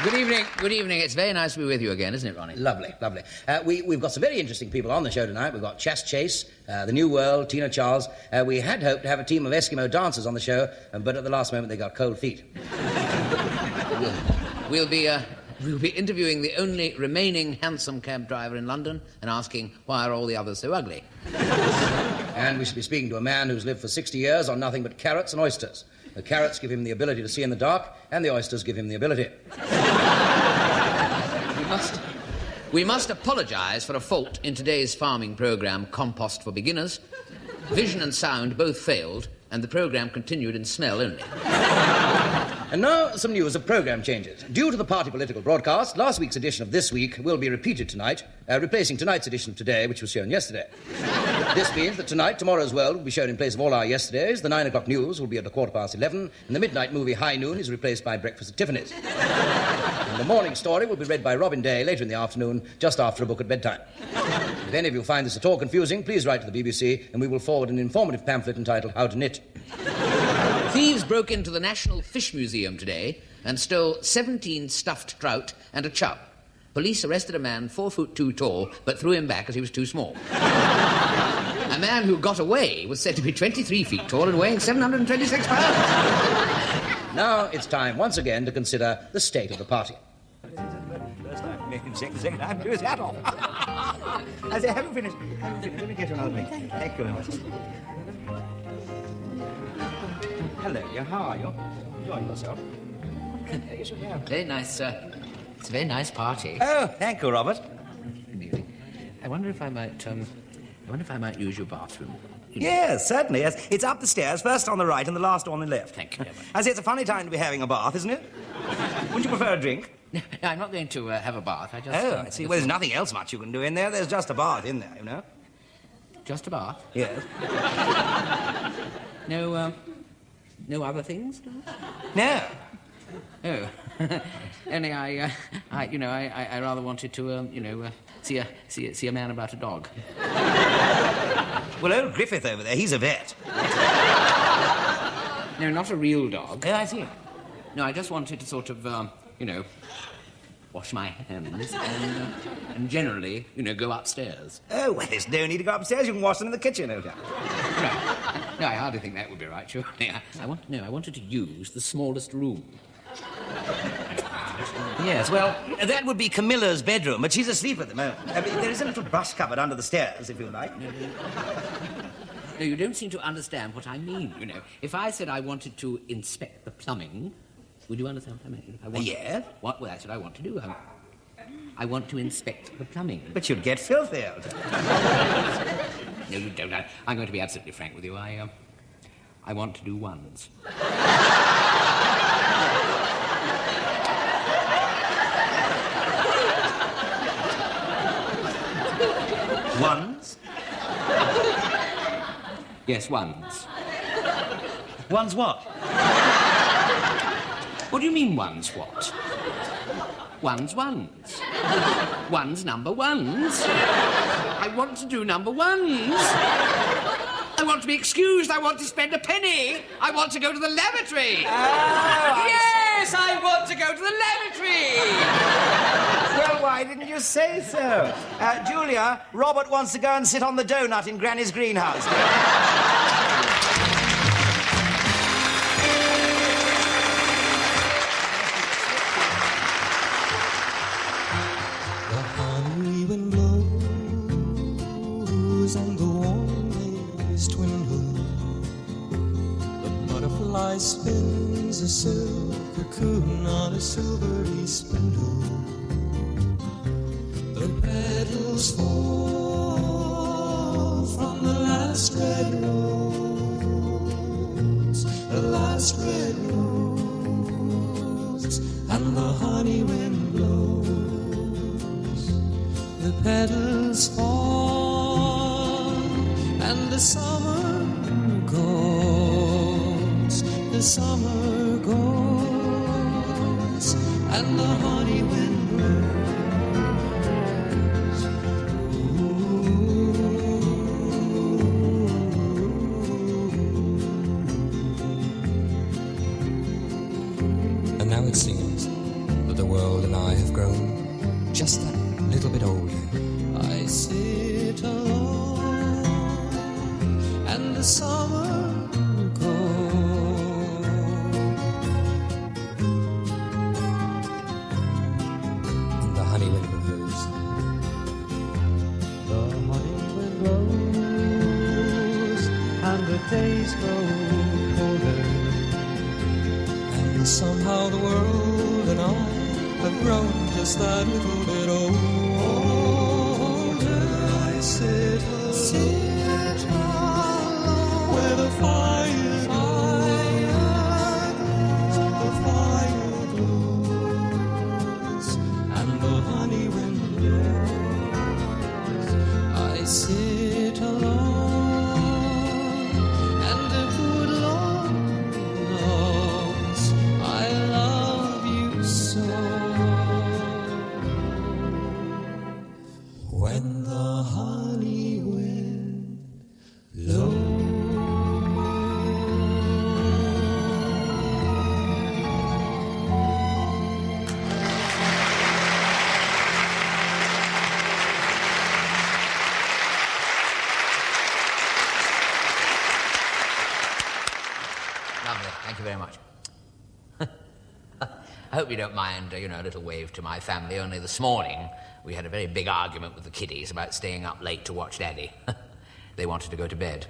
Good evening. Good evening. It's very nice to be with you again, isn't it, Ronnie? Lovely, lovely. We've got some very interesting people on the show tonight. We've got Chas Chase, The New World, Tina Charles. We had hoped to have a team of Eskimo dancers on the show, but at the last moment they got cold feet. We'll be interviewing the only remaining handsome cab driver in London and asking why are all the others so ugly. And we shall be speaking to a man who's lived for 60 years on nothing but carrots and oysters. The carrots give him the ability to see in the dark, and the oysters give him the ability. We must apologise for a fault in today's farming programme, Compost for Beginners. Vision and sound both failed, and the programme continued in smell only. And now, some news of programme changes. Due to the party political broadcast, last week's edition of This Week will be repeated tonight, replacing tonight's edition of Today, which was shown yesterday. This means that tonight, Tomorrow's World will be shown in place of all our yesterdays, the 9 o'clock news will be at 11:15, and the midnight movie High Noon is replaced by Breakfast at Tiffany's. And the morning story will be read by Robin Day later in the afternoon, just after a book at bedtime. If any of you find this at all confusing, please write to the BBC, and we will forward an informative pamphlet entitled How to Knit. Thieves broke into the National Fish Museum today and stole 17 stuffed trout and a chub. Police arrested a man 4 foot 2 tall, but threw him back as he was too small. A man who got away was said to be 23 feet tall and weighing 726 pounds. Now it's time once again to consider the state of the party. First time, second time, do his hat off. I say, haven't finished. Let me get another drink. Thank you very much. Hello, dear. How are you? Enjoying yourself? Yes, you have. Very nice, it's a very nice party. Oh, thank you, Robert. I wonder if I might use your bathroom. Yes, certainly, yes. It's up the stairs, first on the right and the last on the left. Thank you very much. I say, it's a funny time to be having a bath, isn't it? Wouldn't you prefer a drink? No, I'm not going to have a bath. I just... Oh, I see. Well, there's nothing else much you can do in there. There's just a bath in there, you know. Just a bath? Yes. No other things? No. Oh. Only I rather wanted to, see a man about a dog. Well, old Griffith over there, he's a vet. No, not a real dog. Oh, I see. No, I just wanted to sort of, wash my hands and generally, go upstairs. Oh, well, there's no need to go upstairs. You can wash them in the kitchen, okay? No, I hardly think that would be right, surely. I wanted to use the smallest room. Yes, well, that would be Camilla's bedroom, but she's asleep at the moment. I mean, there is a little brush cupboard under the stairs, if you like. No, you don't seem to understand what I mean, If I said I wanted to inspect the plumbing, would you understand what I mean? Yes? Well, that's what I want to do. I want to inspect the plumbing. But you'd get filthy out of it. No, you don't. I'm going to be absolutely frank with you. I want to do ones. Ones? Yes, ones. Ones what? What do you mean, ones what? Ones. Ones number ones. I want to do number ones. I want to be excused. I want to spend a penny. I want to go to the lavatory. Oh, yes, I want to go to the lavatory. Well, why didn't you say so? Julia, Robert wants to go and sit on the donut in Granny's greenhouse. The honey wind blows and the warm days dwindle. The butterfly spins a silk cocoon on a silvery spindle. The petals fall from the last red rose, the last red rose, and the honey wind blows. The petals fall and the summer goes, the summer goes, and the honey wind blows. And now it seems that the world and I have grown just that little bit older. I sit alone and the summer cold, and the honey wind blows. The honey wind blows and the days grow colder, and somehow the world and I have grown just that little bit older. I sit alone where the fire glows and the honey wind blows. I sit alone and the good Lord knows I love you so. When the honey wind blows. Lovely. Thank you very much. I hope you don't mind, a little wave to my family. Only this morning we had a very big argument with the kiddies about staying up late to watch Daddy. They wanted to go to bed.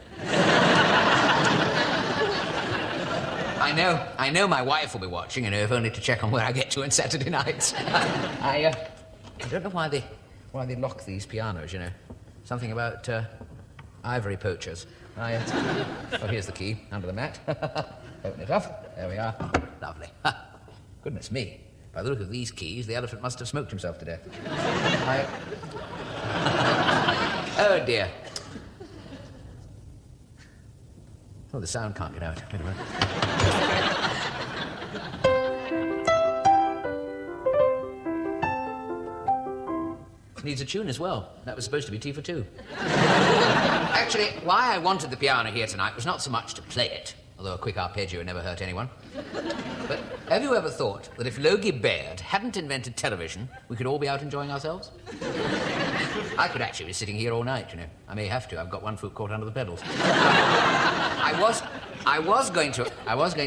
I know my wife will be watching, if only to check on where I get to on Saturday nights. I don't know why they lock these pianos, Something about ivory poachers. Here's the key, under the mat. Open it up. There we are. Lovely. Goodness me. By the look of these keys, the elephant must have smoked himself to death. Oh, dear. Oh, the sound can't get out. Wait a minute. Needs a tune as well. That was supposed to be Tea for Two. Actually, why I wanted the piano here tonight was not so much to play it, although a quick arpeggio never hurt anyone. But have you ever thought that if Logie Baird hadn't invented television, we could all be out enjoying ourselves? I could actually be sitting here all night, I may have to. I've got one foot caught under the pedals. I was going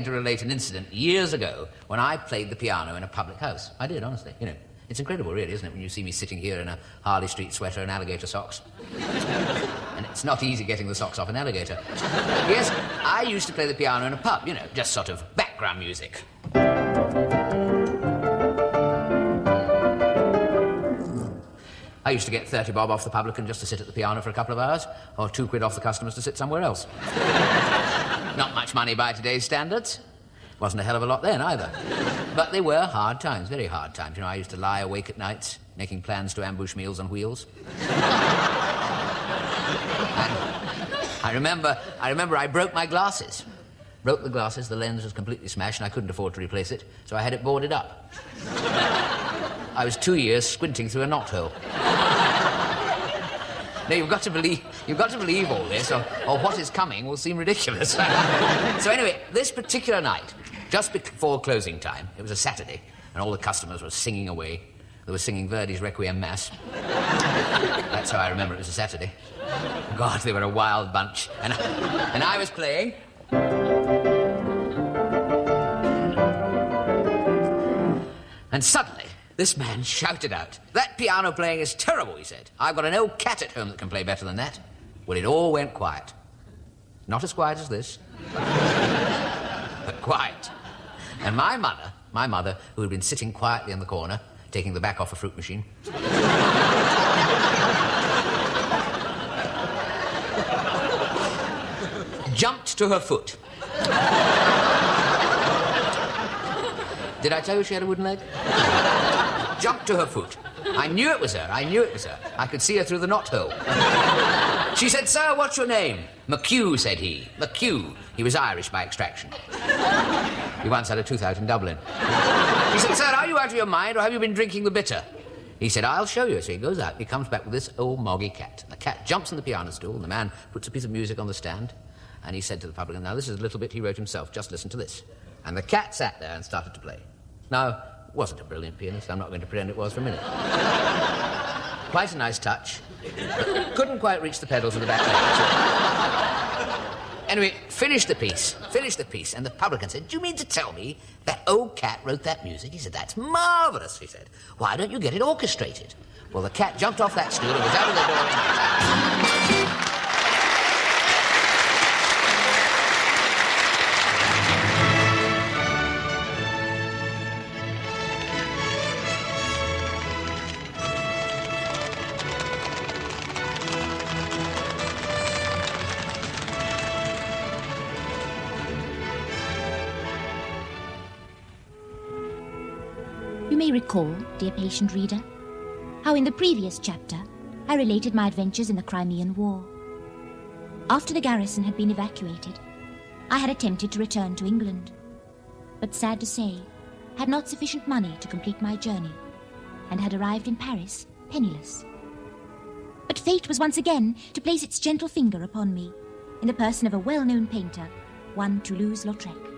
to relate an incident years ago when I played the piano in a public house. I did, honestly, It's incredible, really, isn't it, when you see me sitting here in a Harley Street sweater and alligator socks? And it's not easy getting the socks off an alligator. Yes, I used to play the piano in a pub, just sort of background music. I used to get 30 bob off the publican just to sit at the piano for a couple of hours, or 2 quid off the customers to sit somewhere else. Not much money by today's standards. Wasn't a hell of a lot then, either. But they were hard times, very hard times. I used to lie awake at nights, making plans to ambush meals on wheels. And I remember I broke my glasses. Broke the glasses, the lens was completely smashed, and I couldn't afford to replace it, so I had it boarded up. I was 2 years squinting through a knothole. Now, you've got to believe all this, or what is coming will seem ridiculous. So anyway, this particular night, just before closing time, it was a Saturday, and all the customers were singing away. They were singing Verdi's Requiem Mass. That's how I remember it was a Saturday. God, they were a wild bunch. And I was playing. And suddenly, this man shouted out, "That piano playing is terrible," he said. "I've got an old cat at home that can play better than that." Well, it all went quiet. Not as quiet as this, but quiet. And my mother, who had been sitting quietly in the corner, taking the back off a fruit machine, jumped to her foot. Did I tell you she had a wooden leg? Jumped to her foot. I knew it was her. I could see her through the knothole. She said, "Sir, what's your name?" "McHugh," said he. McHugh. He was Irish by extraction. He once had a tooth out in Dublin. She said, "Sir, are you out of your mind, or have you been drinking the bitter?" He said, "I'll show you." So he goes out, he comes back with this old moggy cat. The cat jumps on the piano stool, and the man puts a piece of music on the stand, and he said to the publican, "Now, this is a little bit he wrote himself. Just listen to this." And the cat sat there and started to play. Now, wasn't a brilliant pianist. I'm not going to pretend it was for a minute. Quite a nice touch, but couldn't quite reach the pedals of the back leg. Anyway, finished the piece, and the publican said, "Do you mean to tell me that old cat wrote that music?" He said, "That's marvellous," he said. "Why don't you get it orchestrated?" Well, the cat jumped off that stool and was out of the door in no time. You may recall, dear patient reader, how in the previous chapter I related my adventures in the Crimean War. After the garrison had been evacuated, I had attempted to return to England, but sad to say, had not sufficient money to complete my journey, and had arrived in Paris penniless. But fate was once again to place its gentle finger upon me, in the person of a well-known painter, one Toulouse-Lautrec.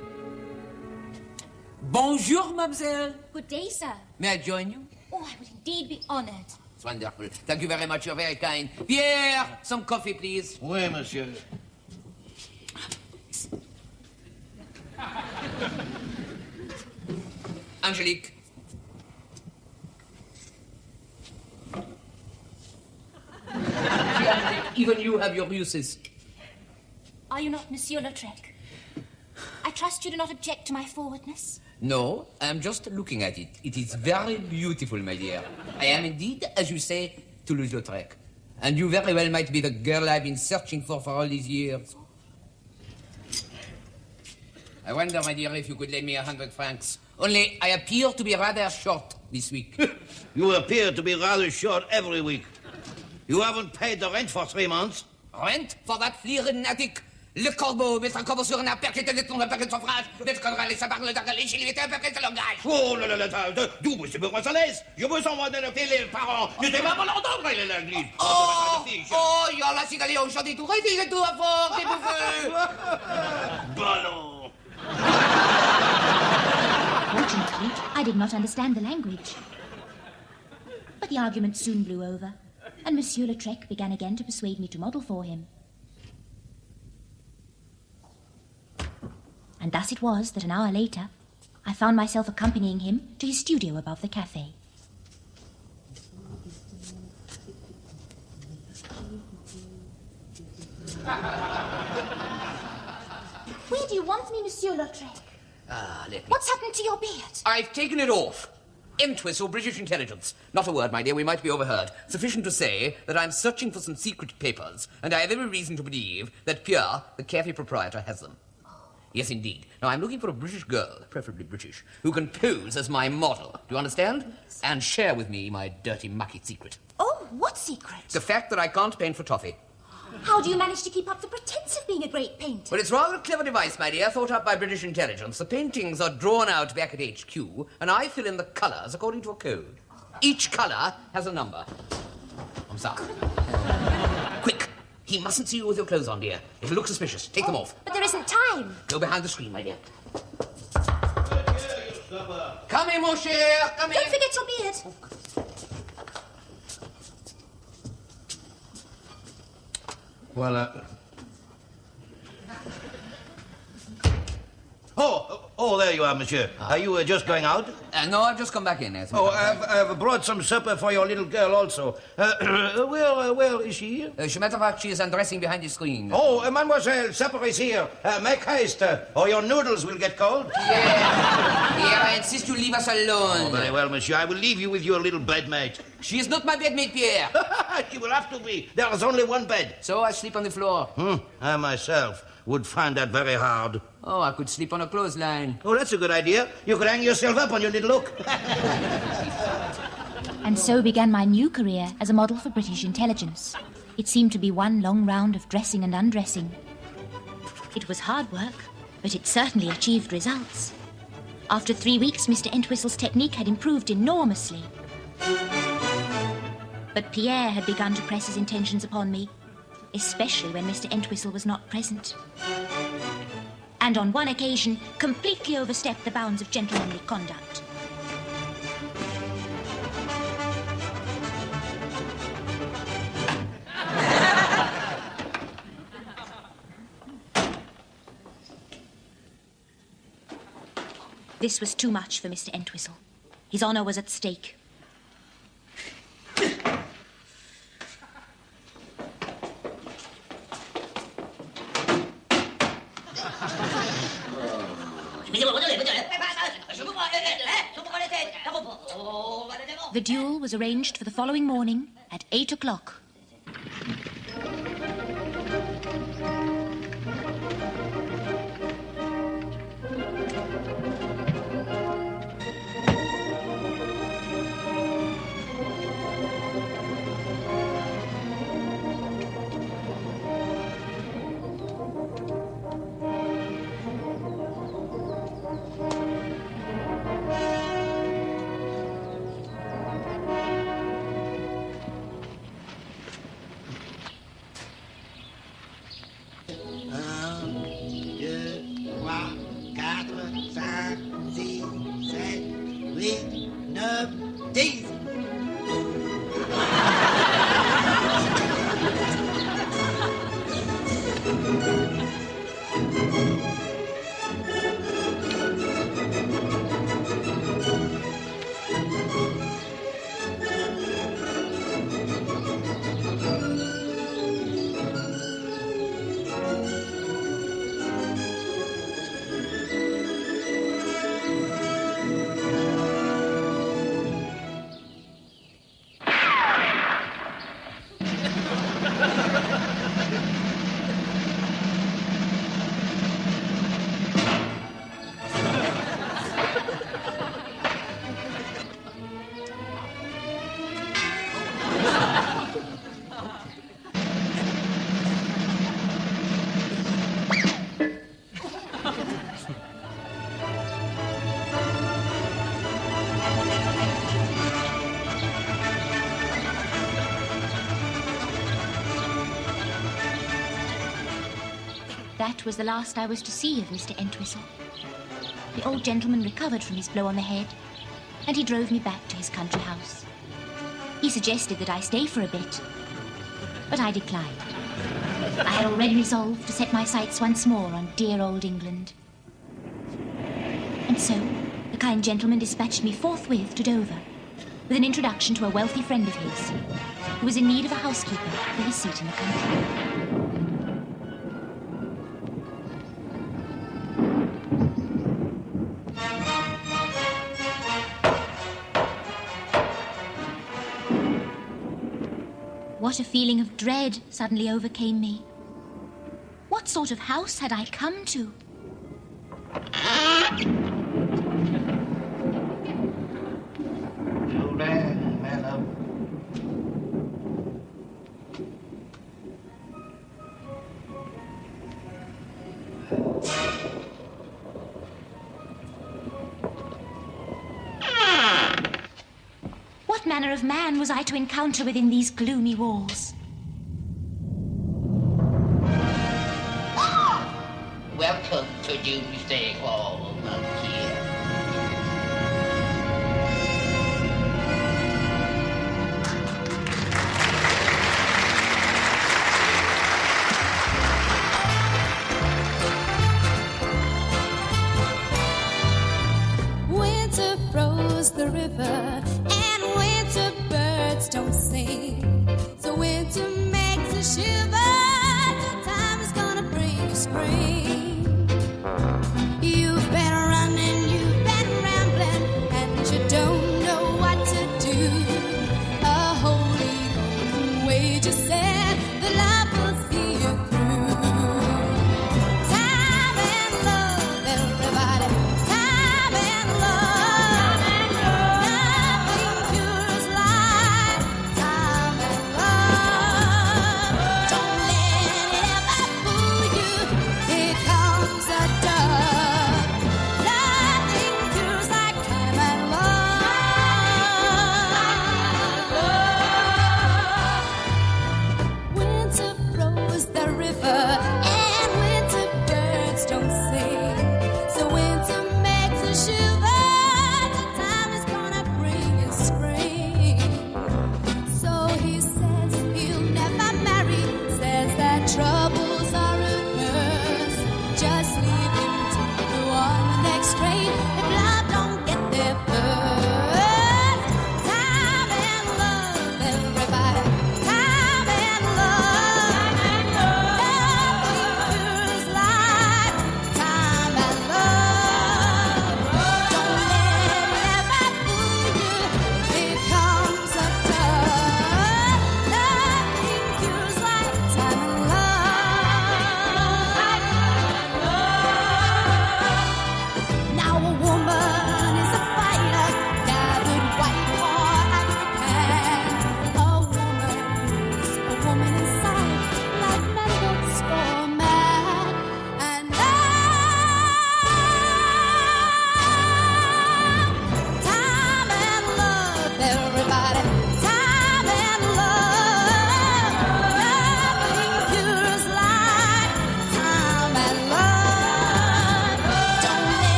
Bonjour, mademoiselle. Good day, sir. May I join you? Oh, I would indeed be honoured. It's wonderful. Thank you very much. You're very kind. Pierre, some coffee, please. Oui, monsieur. Angelique. Even you have your uses. Are you not Monsieur Lautrec? I trust you do not object to my forwardness. No, I am just looking at it. It is very beautiful, my dear. I am indeed, as you say, Toulouse-Lautrec. And you very well might be the girl I've been searching for all these years. I wonder, my dear, if you could lend me 100 francs. Only I appear to be rather short this week. You appear to be rather short every week. You haven't paid the rent for 3 months. Rent for that flea-ridden attic? Le corbeau mettre un corbeau sur un arbre, percuter des tons, un paquet de suffrage, mettre qu'on râle, ça parle d'un galé, chez lui, un paquet de langage. Oh là là là, d'où vous me à l'aise? Je vous envoie de les parents. Ne t'es pas l'entendre, il est l'église. Oh, y'a la cigale, on chante tout, c'est tout à fort, c'est bouffeux. Ballon. Fortunately, I did not understand the language. But the argument soon blew over, and Monsieur Lautrec began again to persuade me to model for him. And thus it was that an hour later, I found myself accompanying him to his studio above the cafe. Where do you want me, Monsieur Lautrec? Let me... What's happened to your beard? I've taken it off. Entwistle, British intelligence. Not a word, my dear, we might be overheard. Sufficient to say that I'm searching for some secret papers, and I have every reason to believe that Pierre, the cafe proprietor, has them. Yes, indeed. Now, I'm looking for a British girl, preferably British, who can pose as my model. Do you understand? Yes. And share with me my dirty, mucky secret. Oh, what secret? The fact that I can't paint for toffee. How do you manage to keep up the pretense of being a great painter? Well, it's rather a clever device, my dear, thought up by British intelligence. The paintings are drawn out back at HQ, and I fill in the colours according to a code. Each colour has a number. I'm sorry. Quick! He mustn't see you with your clothes on, dear. It'll look suspicious. Take them off. But there isn't time. Go behind the screen, my dear. Come here, mon cher. Come here. Don't forget your beard. Well, Oh, there you are, monsieur. Are you just going out? No, I've just come back in. Yes. Oh, I've brought some supper for your little girl also. Where is she? As a matter of fact, she is undressing behind the screen. Oh, mademoiselle, supper is here. Make haste, or your noodles will get cold. Yeah, I insist you leave us alone. Oh, very well, monsieur. I will leave you with your little bedmate. She is not my bedmate, Pierre. She will have to be. There is only one bed. So I sleep on the floor. I myself would find that very hard. Oh, I could sleep on a clothesline. Oh, that's a good idea. You could hang yourself up on your little hook. And so began my new career as a model for British intelligence. It seemed to be one long round of dressing and undressing. It was hard work, but it certainly achieved results. After 3 weeks, Mr. Entwistle's technique had improved enormously. But Pierre had begun to press his intentions upon me, especially when Mr. Entwistle was not present. And on one occasion, completely overstepped the bounds of gentlemanly conduct. This was too much for Mr. Entwistle. His honour was at stake. The duel was arranged for the following morning at 8 o'clock. That was the last I was to see of Mr. Entwistle. The old gentleman recovered from his blow on the head, and he drove me back to his country house. He suggested that I stay for a bit, but I declined. I had already resolved to set my sights once more on dear old England. And so, the kind gentleman dispatched me forthwith to Dover, with an introduction to a wealthy friend of his, who was in need of a housekeeper for his seat in the country. What a feeling of dread suddenly overcame me. What sort of house had I come to? You there, fellow? What manner of man was I to encounter within these gloomy walls? Welcome to Doomsday Hall, Monkey. Winter froze the river, and winter birds don't sing. So winter makes a shiver. So time is gonna bring you spring. You've been running,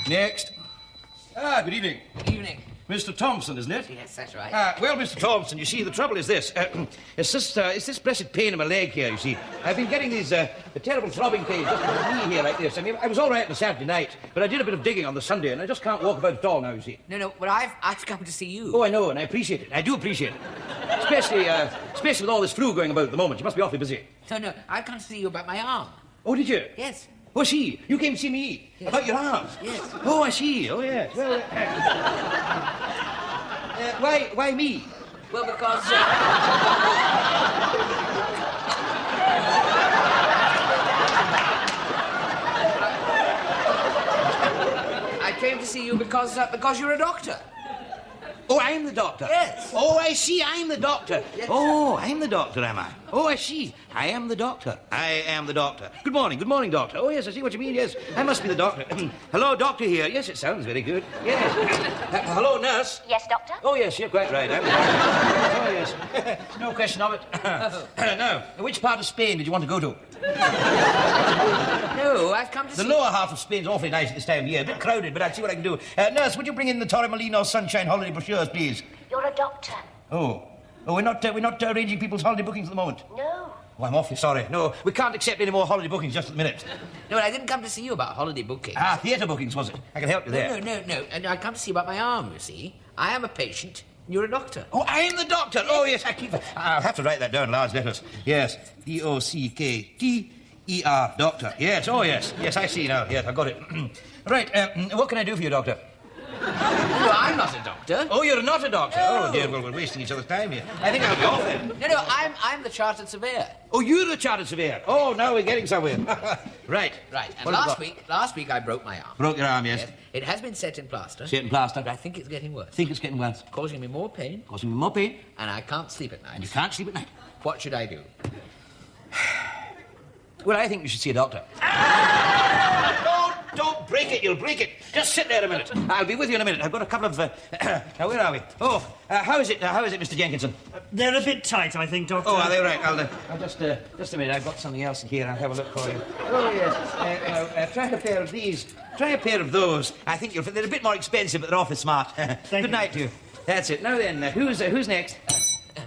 Next. Good evening. Good evening. Mr. Thompson, isn't it? Yes, that's right. Well, Mr. Thompson, you see, the trouble is this. It's this blessed pain in my leg here, you see. I've been getting these the terrible throbbing pains just in my knee here like this. I mean, I was all right on the Saturday night, but I did a bit of digging on the Sunday, and I just can't walk about at all now, you see. No, but I've come to see you. Oh, I know, and I appreciate it. I do appreciate it. Especially with all this flu going about at the moment. You must be awfully busy. No, I've come to see you about my arm. Oh, did you? Yes. Oh, I see. You came to see me about your arm? Yes. Oh, I see. Oh, yes. Well, why me? Well, because... I came to see you because you're a doctor. Oh, I'm the doctor? Yes. Oh, I see, I'm the doctor. Yes. Oh, I'm the doctor, am I? Oh, I see. I am the doctor. I am the doctor. Good morning, doctor. Oh, yes, I see what you mean, yes. I must be the doctor. Hello, doctor here. Yes, it sounds very good. Yes. Hello, nurse. Yes, Doctor? Oh, yes, you're quite right. I'm the doctor. Oh, yes. No question of it. Now, which part of Spain did you want to go to? No, I've come to see... The lower half of Spain's awfully nice at this time of year. A bit crowded, but I'll see what I can do. Nurse, would you bring in the Torremolinos Sunshine holiday brochures, please? You're a doctor. Oh, we're not arranging people's holiday bookings at the moment. No. Oh, I'm awfully sorry. No, we can't accept any more holiday bookings just at the minute. No, I didn't come to see you about holiday bookings. Theatre bookings, was it? I can help you there. No. And I come to see you about my arm, you see. I am a patient. You're a doctor. Oh, I am the doctor. Oh, yes, I'll have to write that down in large letters. Yes, D-O-C-K-T-E-R, doctor. Yes, oh, yes. Yes, I see now. Yes, I've got it. Right, what can I do for you, doctor? No, I'm not a doctor. Oh, you're not a doctor? No. Oh, dear, well, we're wasting each other's time here. I think I'll be off then. No, I'm the chartered surveyor. Oh, you're the chartered surveyor. Oh, now we're getting somewhere. Right. And What have you last week I broke my arm. Broke your arm, yes. It has been set in plaster. Set in plaster. But I think it's getting worse. Think it's getting worse. Causing me more pain. Causing me more pain. And I can't sleep at night. And you can't sleep at night. What should I do? Well, I think you should see a doctor. Don't break it, you'll break it. Just sit there a minute. I'll be with you in a minute. I've got a couple of... now, where are we? Oh, how is it, Mr. Jenkinson? They're a bit tight, I think, Doctor. Oh, are they right? I'll just a minute. I've got something else in here. I'll have a look for you. Oh, yes. Try a pair of these. Try a pair of those. I think they're a bit more expensive, but they're awfully smart. Good night to you. That's it. Now then, who's next?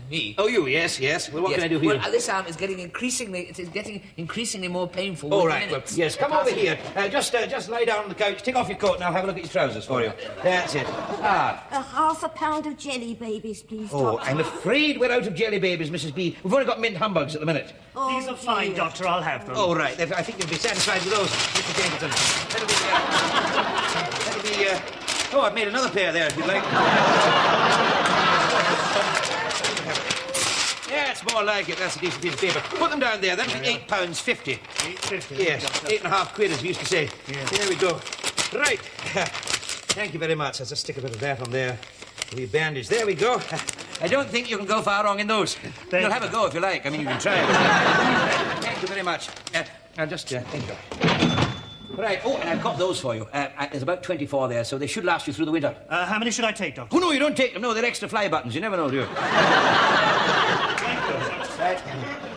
Me. Oh, you, yes. Well, what can I do for you? Well, this arm is getting increasingly more painful. All right, well, yes, come over here. Just lie down on the couch, take off your coat, and I'll have a look at your trousers for you. That's it. A half a pound of jelly babies, please, Oh, Doctor. I'm afraid we're out of jelly babies, Mrs. B. We've only got mint humbugs at the minute. Oh, These are fine, dear. Doctor. I'll have them. Oh, right. I think you'll be satisfied with those, Mr. Jenkinson. That'll be... Oh, I've made another pair there, if you'd like. Yeah, it's more like it. That's a decent piece of paper. Put them down there. That'll be £8.50. £8.50. Yes, Doctor. £8.50, as we used to say. Yeah. There we go. Right. Thank you very much. I'll just stick a bit of that on there. A wee bandage. There we go. I don't think you can go far wrong in those. You'll have a go if you like. I mean, you can try it. Thank you very much. I'll just... thank you. Right. Oh, and I've got those for you. There's about 24 there, so they should last you through the winter. How many should I take, Doctor? Oh, no, you don't take them. No, they're extra fly buttons. You never know, do you? Right.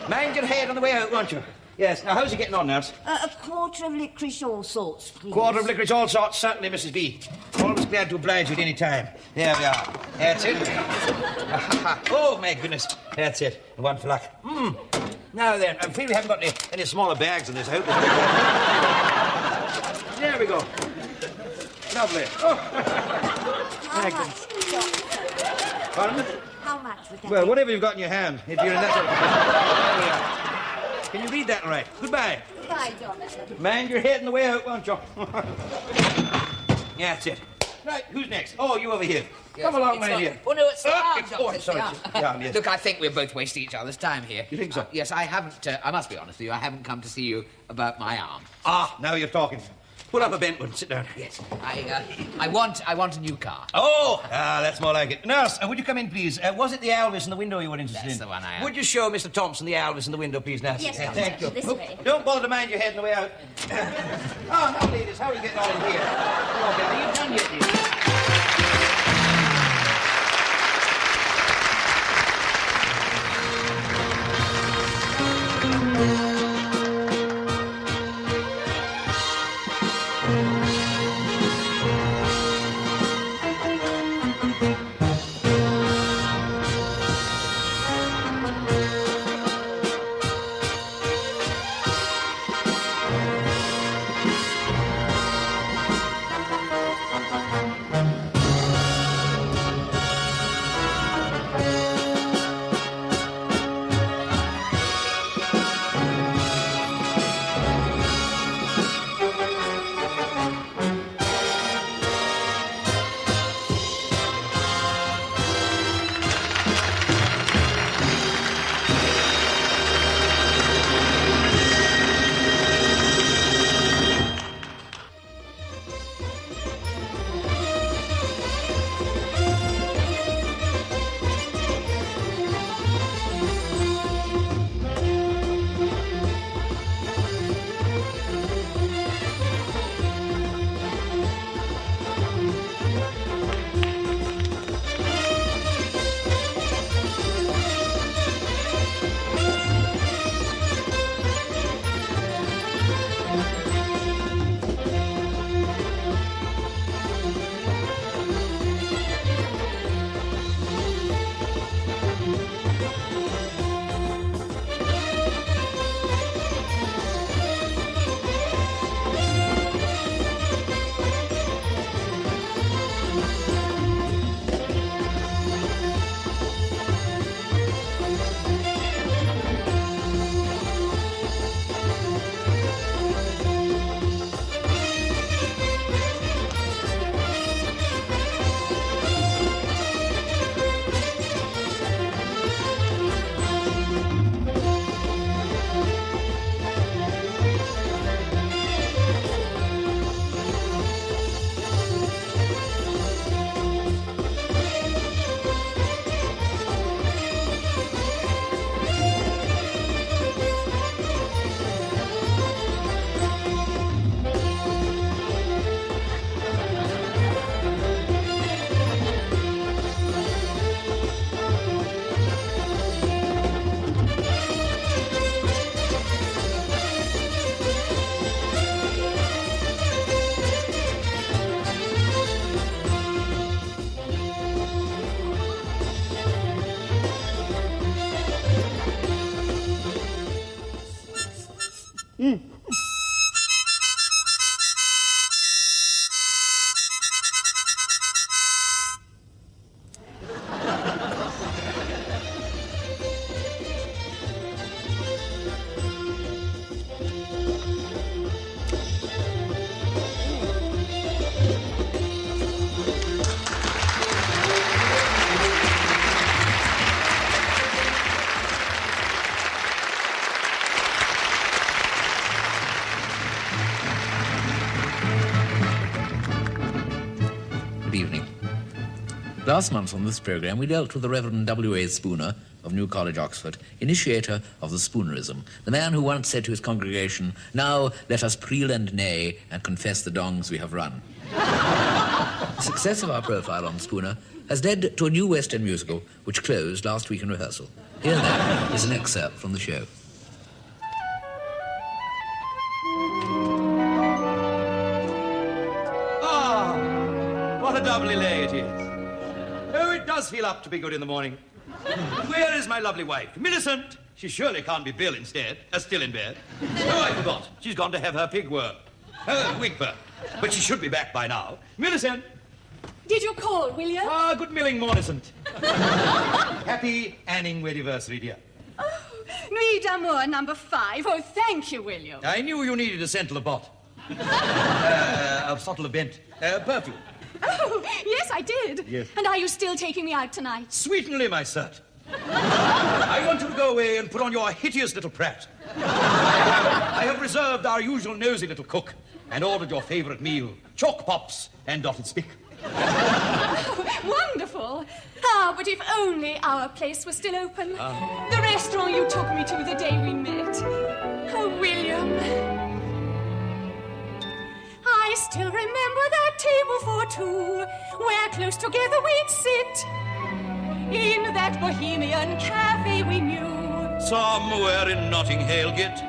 Mind your head on the way out, won't you? Yes. Now, how's he getting on, nurse? A quarter of licorice, all sorts, please. Quarter of licorice, all sorts, certainly, Mrs. B. Always glad to oblige you at any time. There we are. That's it. Oh, my goodness. That's it. One for luck. Now then, I'm afraid we haven't got any smaller bags in this. I hope there's... There we go. Lovely. Oh. How much, Doctor? Pardon? How much would that Well, be? whatever you've got in your hand, if you're in that... Can you read that all right? Goodbye. Goodbye, Doctor. Mind your head on the way out, won't you? Yeah, that's it. Right, who's next? Oh, you over here. Yes, Come along, it's my not- dear. Oh, no, it's the arm, it's- Doctor, oh, it's sorry. the arm. It's the arm, yes. Look, I think we're both wasting each other's time here. You think so? Yes, I haven't... I must be honest with you. I haven't come to see you about my arm. Now you're talking. Pull up a bent one. Sit down. Yes, I want a new car. Oh! That's more like it. Nurse, would you come in, please? Was it the Alvis in the window you were interested That's in? the one I am. Would you show Mr. Thompson the Alvis in the window, please, nurse? Yes, Doctor. Thank you. This Oh, way. don't bother to mind your head on the way out. Now, ladies, how are you getting on in here? Come on, Bella, you've done yet, dear? Last month on this programme, we dealt with the Reverend W.A. Spooner of New College, Oxford, initiator of the Spoonerism, the man who once said to his congregation, "Now let us preel and neigh and confess the dongs we have run." The success of our profile on Spooner has led to a new West End musical which closed last week in rehearsal. Here then is an excerpt from the show. What a doubly lay it is. Oh, it does feel up to be good in the morning. Where is my lovely wife? Millicent! She surely can't be Bill instead. Still in bed. Oh, I forgot. She's gone to have her pig worm. Wig burn. But she should be back by now. Millicent! Did you call, William? Ah, good milling, Millicent. Happy anniversary, dear. Oh, Nuit d'Amour number 5. Oh, thank you, William. I knew you needed a scent of bot. A bottle of bent. Perfume. Oh, yes, I did. Yes. And are you still taking me out tonight? Sweetenly, my cert. I want you to go away and put on your hideous little prat. I have reserved our usual nosy little cook and ordered your favourite meal, chalk pops and dotted spick. Oh, wonderful. Ah, but if only our place was still open. The restaurant you took me to the day we met. Oh, William. I still remember that table for two, where close together we'd sit, in that bohemian cafe we knew. Somewhere in Notting Hill, git.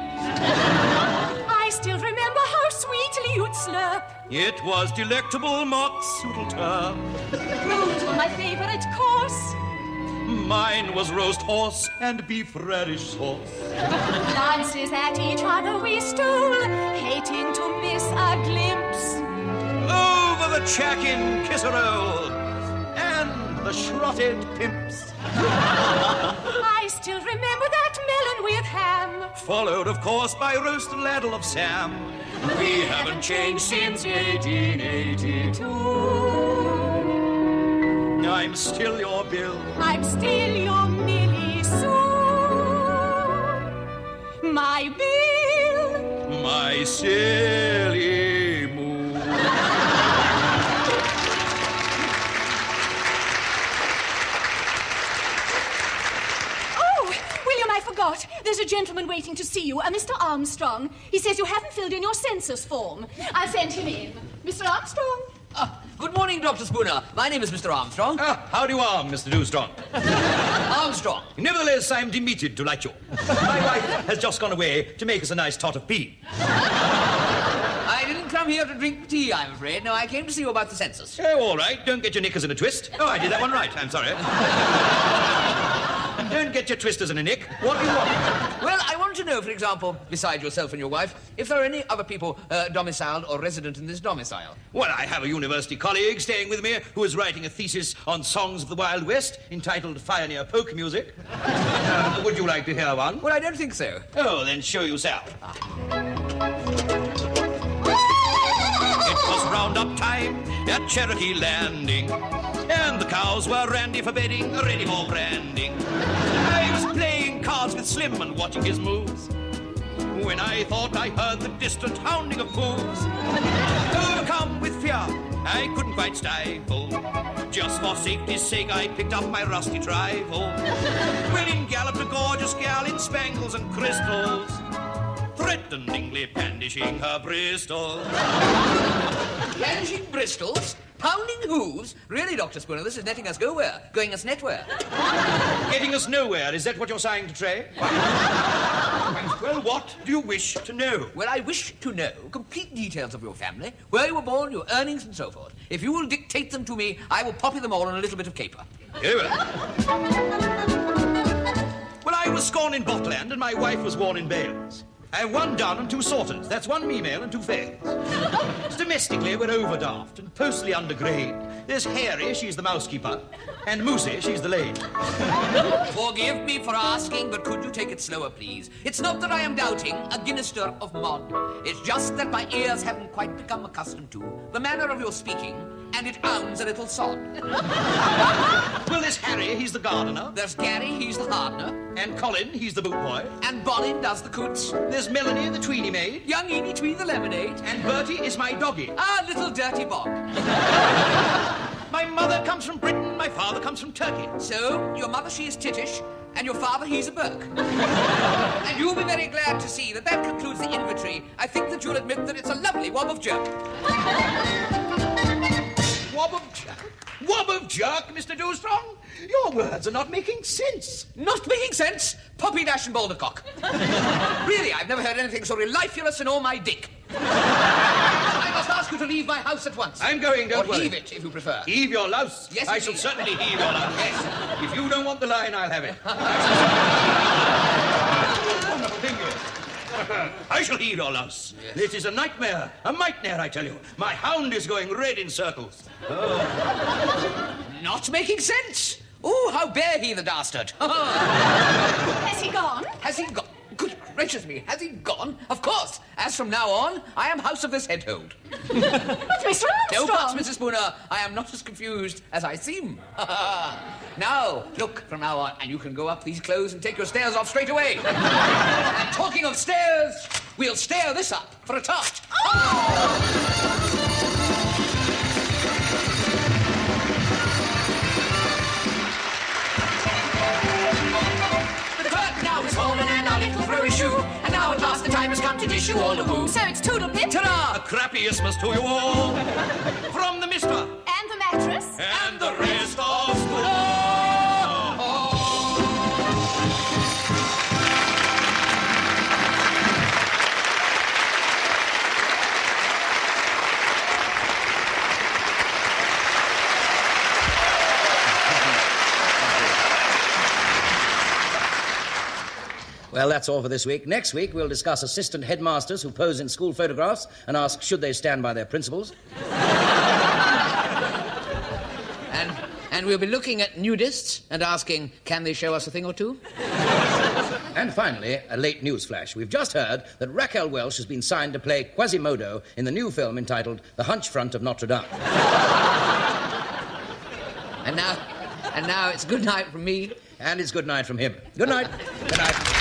I still remember how sweetly you'd slurp. It was delectable mott's turp. Prunes were my favourite course. Mine was roast horse and beef radish sauce. Glances at each other we stole, hating to miss a glimpse. Over the chackin' kisserole and the shrotted pimps. I still remember that melon with ham. Followed, of course, by roast ladle of Sam. We haven't changed since 1882. I'm still your Bill. I'm still your Millie Sue. My Bill. My silly moo. Oh, William, I forgot. There's a gentleman waiting to see you, a Mr. Armstrong. He says you haven't filled in your census form. I'll send him in. Mr. Armstrong? Good morning, Dr. Spooner. My name is Mr. Armstrong. How do you are, Mr. Dewstrong? Armstrong. Nevertheless, I'm demeted to like you. My wife has just gone away to make us a nice tot of pea. I didn't come here to drink tea, I'm afraid. No, I came to see you about the census. Oh, all right. Don't get your knickers in a twist. Oh, I did that one right. I'm sorry. Don't get your twisters in a nick. What do you want? Well, I want to know, for example, besides yourself and your wife, if there are any other people domiciled or resident in this domicile. Well, I have a university colleague staying with me who is writing a thesis on songs of the Wild West entitled Fire Near Folk Music. Would you like to hear one? Well, I don't think so. Oh, then show yourself. It was round-up time at Cherokee Landing, and the cows were randy for bedding, ready for branding. I was playing cards with Slim and watching his moves, when I thought I heard the distant hounding of hooves. Overcome with fear, I couldn't quite stifle. Just for safety's sake, I picked up my rusty trifle. Well, in galloped a gorgeous gal in spangles and crystals, threateningly brandishing her Bristol. Brandishing Bristols? Pounding hooves? Really, Dr. Spooner, this is letting us go where? Going us netwhere? Getting us nowhere, is that what you're saying to Trey? Well, what do you wish to know? Well, I wish to know complete details of your family, where you were born, your earnings, and so forth. If you will dictate them to me, I will copy them all on a little bit of paper. Very well. Well, I was scorned in Botland, and my wife was worn in Bales. I have one dun and two sorters. That's one female and two fails. Domestically, we're overdaft and postly undergrade. There's Harry, she's the mousekeeper, and Moosey, she's the lady. Forgive me for asking, but could you take it slower, please? It's not that I am doubting a Guinnester of mod. It's just that my ears haven't quite become accustomed to the manner of your speaking, and it sounds a little sod. Well, there's Harry, he's the gardener. There's Gary, he's the hardener. And Colin, he's the boot boy. And Bolin does the coots. There's Melanie, the tweeny maid. Young Edie Tween the lemonade. And Bertie is my doggy. Ah, little dirty Bob. My mother comes from Britain, my father comes from Turkey. So, your mother, she is Titish, and your father, he's a Burke. And you'll be very glad to see that concludes the inventory. I think that you'll admit that it's a lovely wob of jerk. Wob of jerk? Wob of jerk, Mr. Dewstrong? Your words are not making sense. Not making sense? Poppy dash and baldercock. Really, I've never heard anything so relifeless in all my dick. I must ask you to leave my house at once. I'm going, don't worry. Or heave it, if you prefer. Heave your louse? Yes, I indeed. shall certainly heave your louse. Yes. If you don't want the line, I'll have it. Wonderful thing is. I shall heave your louse. Yes. This is a nightmare, I tell you. My hound is going red in circles. Not making sense. Oh, how bare he, the dastard. Has he gone? Has he gone? Good gracious me, has he gone? Of course. As from now on, I am house of this headhold. But Mr. No Armstrong! buts, Mrs. Spooner. I am not as confused as I seem. Now, look, from now on, and you can go up these clothes and take your stairs off straight away. And talking of stairs, we'll stair this up for a tart. The curtain now is fallen and our little throwy shoe, and now at last the time has come to dish you all a woo. So it's Toodle Pip Ta-ra! A crappy Christmas to you all. From the mister and the mattress. and the rest of Well, that's all for this week. Next week, we'll discuss assistant headmasters who pose in school photographs and ask, should they stand by their principals? And we'll be looking at nudists and asking, can they show us a thing or two? And finally, a late news flash. We've just heard that Raquel Welch has been signed to play Quasimodo in the new film entitled The Hunch Front of Notre Dame. And now it's good night from me. And it's good night from him. Good night. Good night.